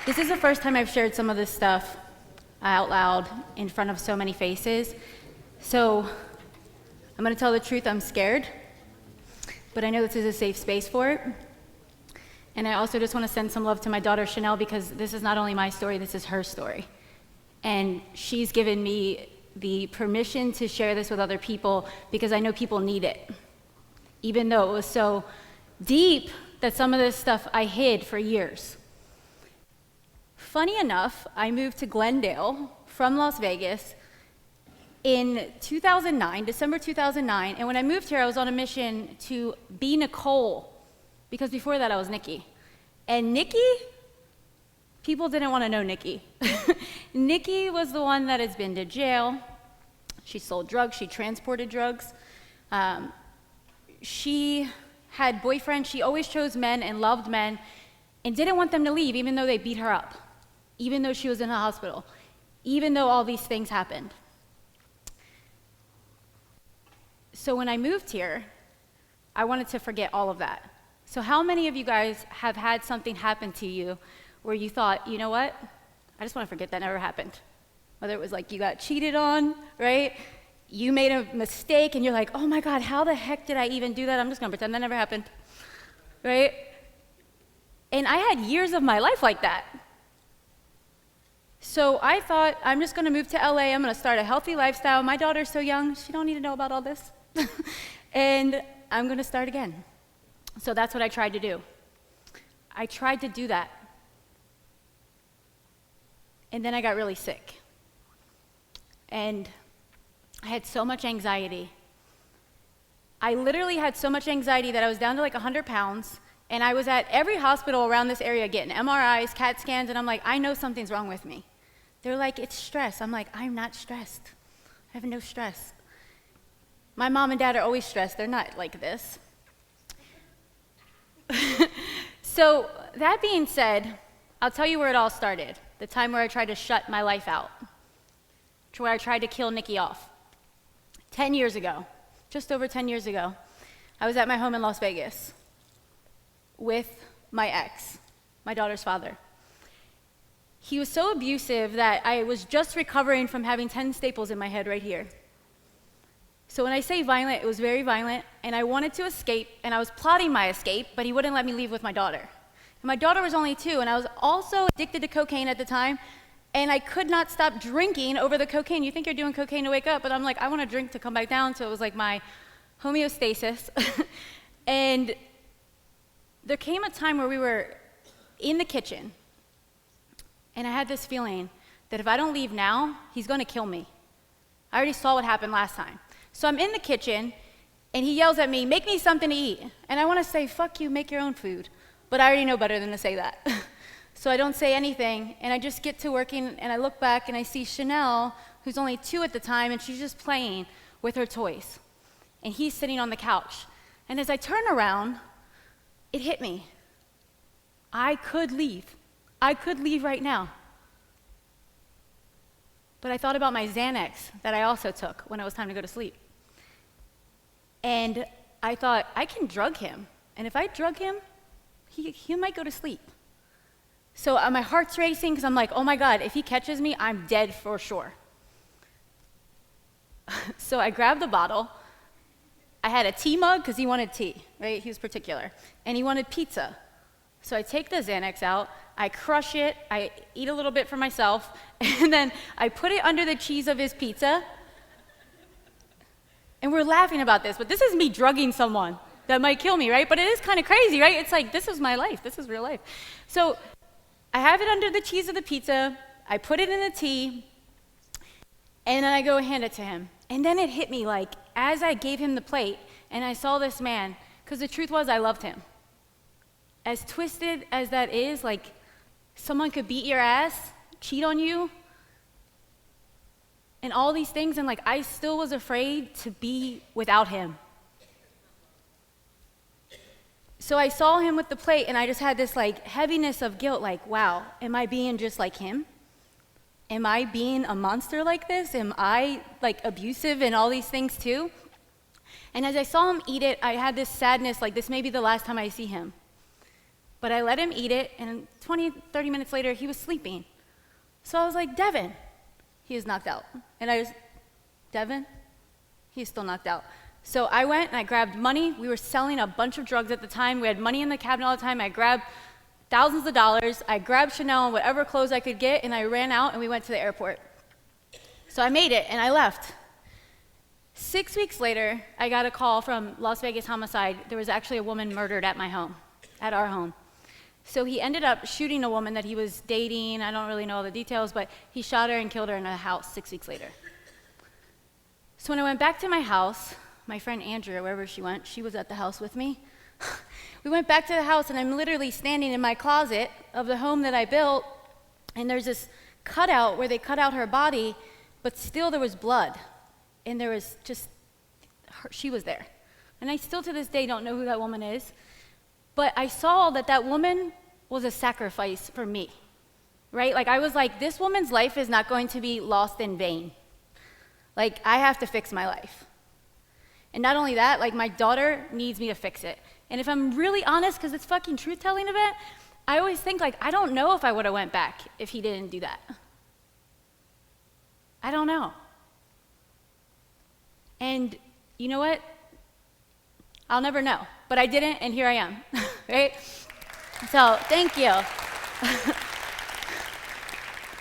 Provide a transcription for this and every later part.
This is the first time I've shared some of this stuff out loud in front of so many faces. So I'm going to tell the truth, I'm scared, but I know this is a safe space for it. And I also just want to send some love to my daughter, Chanel, because this is not only my story, this is her story. And she's given me the permission to share this with other people because I know people need it. Even though it was so deep that some of this stuff I hid for years. Funny enough, I moved to Glendale from Las Vegas in 2009, December 2009, and when I moved here, I was on a mission to be Nichole, because before that I was Nicki. And Nicki, people didn't want to know Nicki. Nicki was the one that has been to jail. She sold drugs, she transported drugs. She had boyfriends, she always chose men and loved men and didn't want them to leave even though they beat her up, even though she was in a hospital, even though all these things happened. So when I moved here, I wanted to forget all of that. So how many of you guys have had something happen to you where you thought, you know what, I just want to forget that never happened? Whether it was like you got cheated on, right? You made a mistake and you're like, oh my God, how the heck did I even do that? I'm just gonna pretend that never happened, right? And I had years of my life like that. So I thought, I'm just gonna move to LA, I'm gonna start a healthy lifestyle. My daughter's so young, she don't need to know about all this. And I'm gonna start again. So that's what I tried to do. I tried to do that. And then I got really sick. And I had so much anxiety. I literally had so much anxiety that I was down to like 100 pounds, and I was at every hospital around this area getting MRIs, CAT scans, and I'm like, I know something's wrong with me. They're like, it's stress. I'm like, I'm not stressed. I have no stress. My mom and dad are always stressed. They're not like this. So that being said, I'll tell you where it all started. The time where I tried to shut my life out. Where I tried to kill Nicki off. 10 years ago, just over 10 years ago, I was at my home in Las Vegas with my ex, my daughter's father. He was so abusive that I was just recovering from having 10 staples in my head right here. So when I say violent, it was very violent, and I wanted to escape, and I was plotting my escape, but he wouldn't let me leave with my daughter. And my daughter was only 2, and I was also addicted to cocaine at the time, and I could not stop drinking over the cocaine. You think you're doing cocaine to wake up, but I'm like, I want to drink to come back down, so it was like my homeostasis. And there came a time where we were in the kitchen, and I had this feeling that if I don't leave now, he's going to kill me. I already saw what happened last time. So I'm in the kitchen, and he yells at me, make me something to eat. And I want to say, fuck you, make your own food. But I already know better than to say that. So I don't say anything, and I just get to working, and I look back, and I see Chanel, who's only 2 at the time, and she's just playing with her toys. And he's sitting on the couch. And as I turn around, it hit me. I could leave. I could leave right now. But I thought about my Xanax that I also took when it was time to go to sleep. And I thought, I can drug him. And if I drug him, he might go to sleep. So my heart's racing because I'm like, oh my God, if he catches me, I'm dead for sure. So I grabbed the bottle. I had a tea mug because he wanted tea, right? He was particular. And he wanted pizza. So I take the Xanax out, I crush it, I eat a little bit for myself, and then I put it under the cheese of his pizza. And we're laughing about this, but this is me drugging someone that might kill me, right? But it is kind of crazy, right? It's like, this is my life, this is real life. So I have it under the cheese of the pizza, I put it in the tea, and then I go hand it to him. And then it hit me like, as I gave him the plate, and I saw this man, because the truth was I loved him. As twisted as that is, like someone could beat your ass, cheat on you, and all these things, and like I still was afraid to be without him. So I saw him with the plate, and I just had this like heaviness of guilt, like, wow, am I being just like him? Am I being a monster like this? Am I like abusive and all these things too? And as I saw him eat it, I had this sadness, like this may be the last time I see him. But I let him eat it, and 20, 30 minutes later, he was sleeping. So I was like, Devin, he is knocked out. And I was, Devin, he's still knocked out. So I went and I grabbed money. We were selling a bunch of drugs at the time. We had money in the cabinet all the time. I grabbed thousands of dollars. I grabbed Chanel and whatever clothes I could get, and I ran out and we went to the airport. So I made it and I left. 6 weeks later, I got a call from Las Vegas homicide. There was actually a woman murdered at my home, at our home. So he ended up shooting a woman that he was dating. I don't really know all the details, but he shot her and killed her in a house 6 weeks later. So when I went back to my house, my friend Andrea, wherever she went, she was at the house with me. We went back to the house, and I'm literally standing in my closet of the home that I built, and there's this cutout where they cut out her body, but still there was blood, and there was just, she was there. And I still to this day don't know who that woman is, but I saw that that woman was a sacrifice for me, right? Like, I was like, this woman's life is not going to be lost in vain. Like, I have to fix my life. And not only that, like, my daughter needs me to fix it. And if I'm really honest, because it's fucking truth-telling event, I always think, like, I don't know if I would have went back if he didn't do that. I don't know. And you know what? I'll never know. But I didn't, and here I am, right? So, thank you.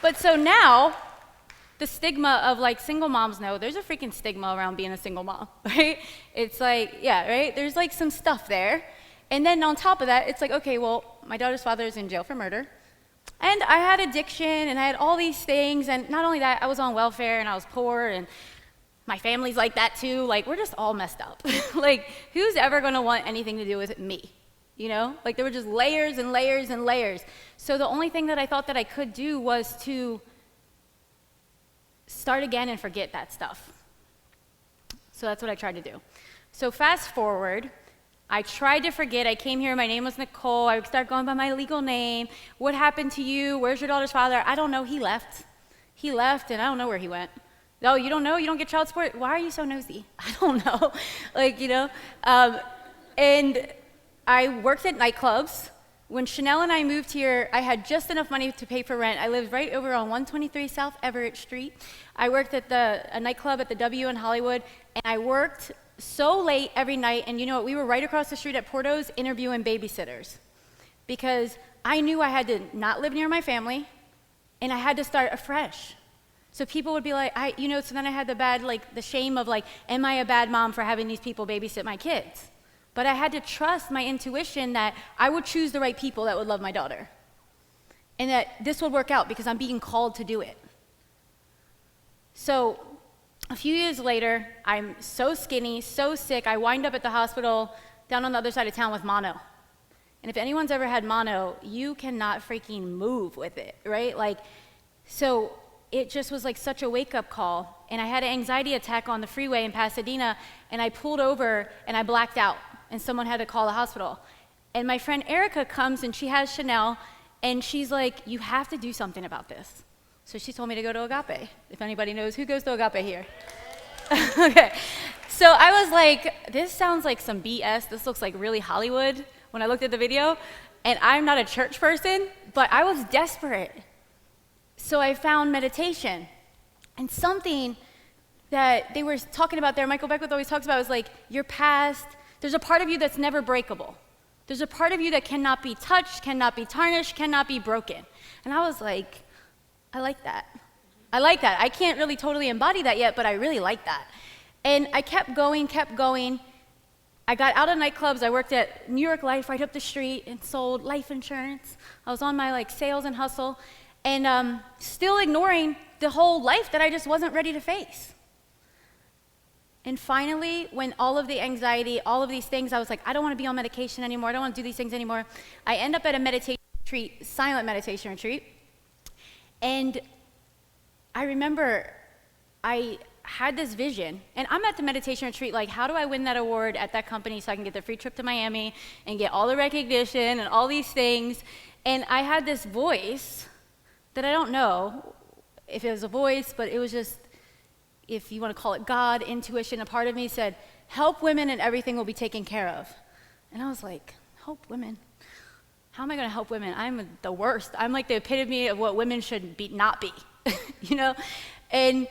But so now, the stigma of, like, single moms know, there's a freaking stigma around being a single mom, right? It's like, yeah, right? There's, like, some stuff there. And then on top of that, it's like, okay, well, my daughter's father is in jail for murder. And I had addiction, and I had all these things. And not only that, I was on welfare, and I was poor, and my family's like that too. Like, we're just all messed up. Like, who's ever going to want anything to do with me? You know? Like, there were just layers and layers and layers. So the only thing that I thought that I could do was to start again and forget that stuff. So that's what I tried to do. So fast forward, I tried to forget. I came here, my name was Nichole. I started going by my legal name. What happened to you? Where's your daughter's father? I don't know. He left. He left, and I don't know where he went. No, you don't know? You don't get child support? Why are you so nosy? I don't know. Like, you know. And I worked at nightclubs. When Chanel and I moved here, I had just enough money to pay for rent. I lived right over on 123 South Everett Street. I worked at a nightclub at the W in Hollywood, and I worked so late every night. And you know what? We were right across the street at Porto's interviewing babysitters because I knew I had to not live near my family, and I had to start afresh. So people would be like, so then I had the shame of, like, am I a bad mom for having these people babysit my kids? But I had to trust my intuition that I would choose the right people that would love my daughter. And that this would work out because I'm being called to do it. So a few years later, I'm so skinny, so sick, I wind up at the hospital down on the other side of town with mono. And if anyone's ever had mono, you cannot freaking move with it, right? Like, so it just was like such a wake-up call. And I had an anxiety attack on the freeway in Pasadena, and I pulled over and I blacked out, and someone had to call the hospital. And my friend Erica comes, and she has Chanel, and she's like, you have to do something about this. So she told me to go to Agape, if anybody knows who goes to Agape here. Okay, so I was like, this sounds like some BS. This looks like really Hollywood when I looked at the video. And I'm not a church person, but I was desperate. So I found meditation. And something that they were talking about there, Michael Beckwith always talks about, is like your past. There's a part of you that's never breakable. There's a part of you that cannot be touched, cannot be tarnished, cannot be broken. And I was like, I like that. I like that. I can't really totally embody that yet, but I really like that. And I kept going. I got out of nightclubs. I worked at New York Life right up the street and sold life insurance. I was on my sales and hustle, and still ignoring the whole life that I just wasn't ready to face. And finally, when all of the anxiety, all of these things, I was like, I don't want to be on medication anymore. I don't want to do these things anymore. I end up at a meditation retreat, silent meditation retreat. And I remember I had this vision, and I'm at the meditation retreat like, how do I win that award at that company so I can get the free trip to Miami and get all the recognition and all these things? And I had this voice that I don't know if it was a voice, but it was just, if you want to call it God, intuition, a part of me said, help women and everything will be taken care of. And I was like, help women? how am I going to help women? I'm the worst. I'm like the epitome of what women should not be, you know? And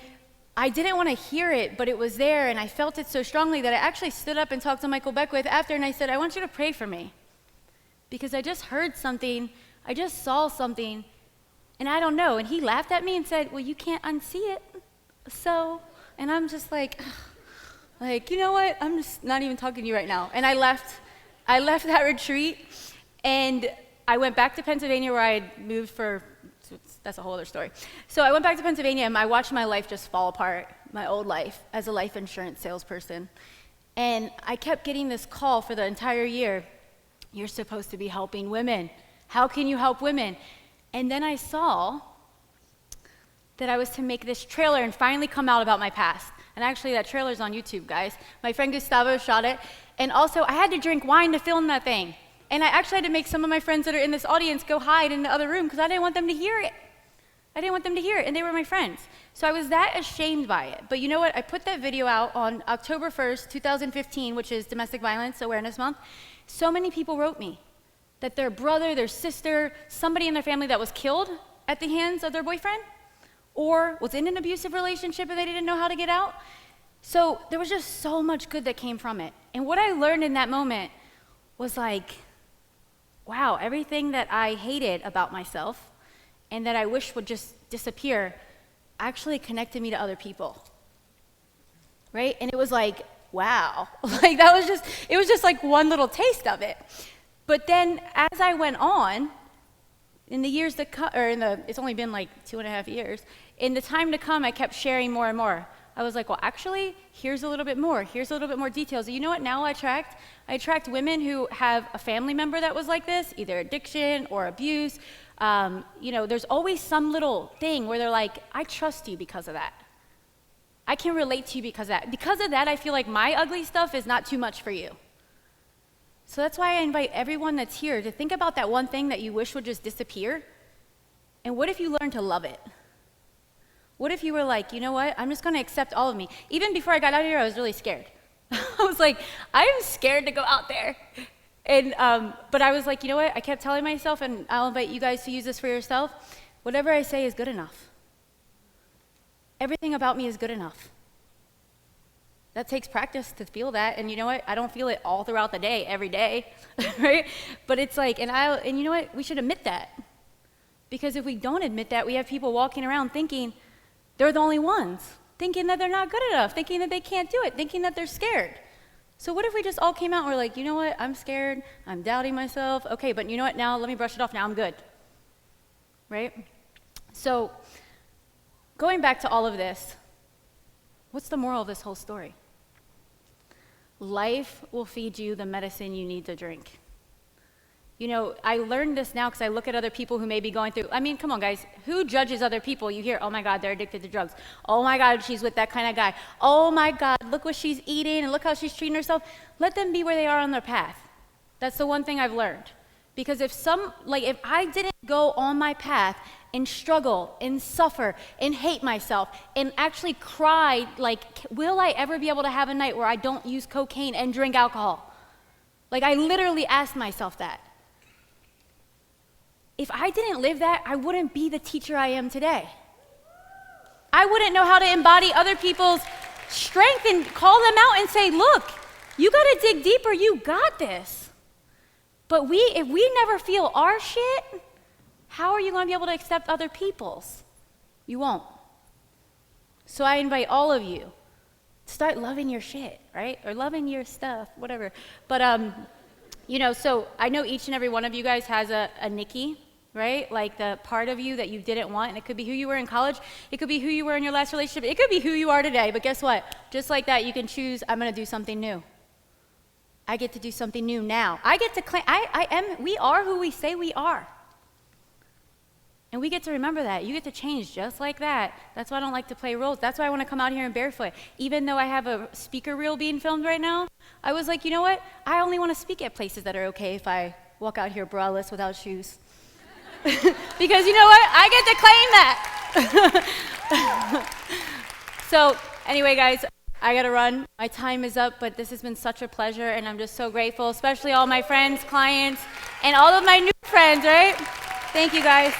I didn't want to hear it, but it was there, and I felt it so strongly that I actually stood up and talked to Michael Beckwith after, and I said, I want you to pray for me. Because I just heard something, I just saw something, and I don't know. And he laughed at me and said, well, you can't unsee it. So, and I'm just like, you know what? I'm just not even talking to you right now. And I left that retreat, and I went back to Pennsylvania where I had moved for, that's a whole other story. So I went back to Pennsylvania, and I watched my life just fall apart, my old life as a life insurance salesperson. And I kept getting this call for the entire year. You're supposed to be helping women. How can you help women? And then I saw that I was to make this trailer and finally come out about my past. And actually, that trailer's on YouTube, guys. My friend Gustavo shot it. And also, I had to drink wine to film that thing. And I actually had to make some of my friends that are in this audience go hide in the other room because I didn't want them to hear it. I didn't want them to hear it, and they were my friends. So I was that ashamed by it. But you know what? I put that video out on October 1st, 2015, which is Domestic Violence Awareness Month. So many people wrote me that their brother, their sister, somebody in their family that was killed at the hands of their boyfriend or was in an abusive relationship and they didn't know how to get out. So there was just so much good that came from it. And what I learned in that moment was like, wow, everything that I hated about myself and that I wish would just disappear actually connected me to other people, right? And it was like, wow, like it was just like one little taste of it. But then as I went on, in the years that it's only been like 2.5 years, in the time to come, I kept sharing more and more. I was like, well, actually, here's a little bit more details. You know what now I attract women who have a family member that was like this, either addiction or abuse. There's always some little thing where they're like, I trust you because of that. I can relate to you because of that. Because of that, I feel like my ugly stuff is not too much for you. So that's why I invite everyone that's here to think about that one thing that you wish would just disappear. And what if you learn to love it? What if you were like, you know what? I'm just going to accept all of me. Even before I got out here, I was really scared. I was like, I'm scared to go out there. And but I was like, you know what? I kept telling myself, and I'll invite you guys to use this for yourself, whatever I say is good enough. Everything about me is good enough. That takes practice to feel that, and you know what? I don't feel it all throughout the day, every day, right? But it's like, and you know what? We should admit that. Because if we don't admit that, we have people walking around thinking they're the only ones, thinking that they're not good enough, thinking that they can't do it, thinking that they're scared. So what if we just all came out and we're like, you know what? I'm scared. I'm doubting myself. Okay, but you know what? Now let me brush it off. Now I'm good, right? So going back to all of this, what's the moral of this whole story? Life will feed you the medicine you need to drink. You know, I learned this now because I look at other people who may be going through, I mean, come on, guys. Who judges other people? You hear, oh, my God, they're addicted to drugs. Oh, my God, she's with that kind of guy. Oh, my God, look what she's eating and look how she's treating herself. Let them be where they are on their path. That's the one thing I've learned. Because if I didn't go on my path and struggle and suffer and hate myself and actually cry, like, will I ever be able to have a night where I don't use cocaine and drink alcohol? Like, I literally asked myself that. If I didn't live that, I wouldn't be the teacher I am today. I wouldn't know how to embody other people's strength and call them out and say, look, you got to dig deeper. You got this. But if we never feel our shit, how are you going to be able to accept other people's? You won't. So I invite all of you to start loving your shit, right? Or loving your stuff, whatever. But, so I know each and every one of you guys has a Nicki, right? Like the part of you that you didn't want, and it could be who you were in college, it could be who you were in your last relationship, it could be who you are today, but guess what? Just like that, you can choose, I'm gonna do something new. I get to do something new now. I get to claim, we are who we say we are. And we get to remember that. You get to change just like that. That's why I don't like to play roles. That's why I want to come out here in barefoot. Even though I have a speaker reel being filmed right now, I was like, you know what? I only want to speak at places that are okay if I walk out here braless without shoes. Because you know what? I get to claim that. So anyway, guys, I got to run. My time is up, but this has been such a pleasure, and I'm just so grateful, especially all my friends, clients, And all of my new friends, right? Thank you guys.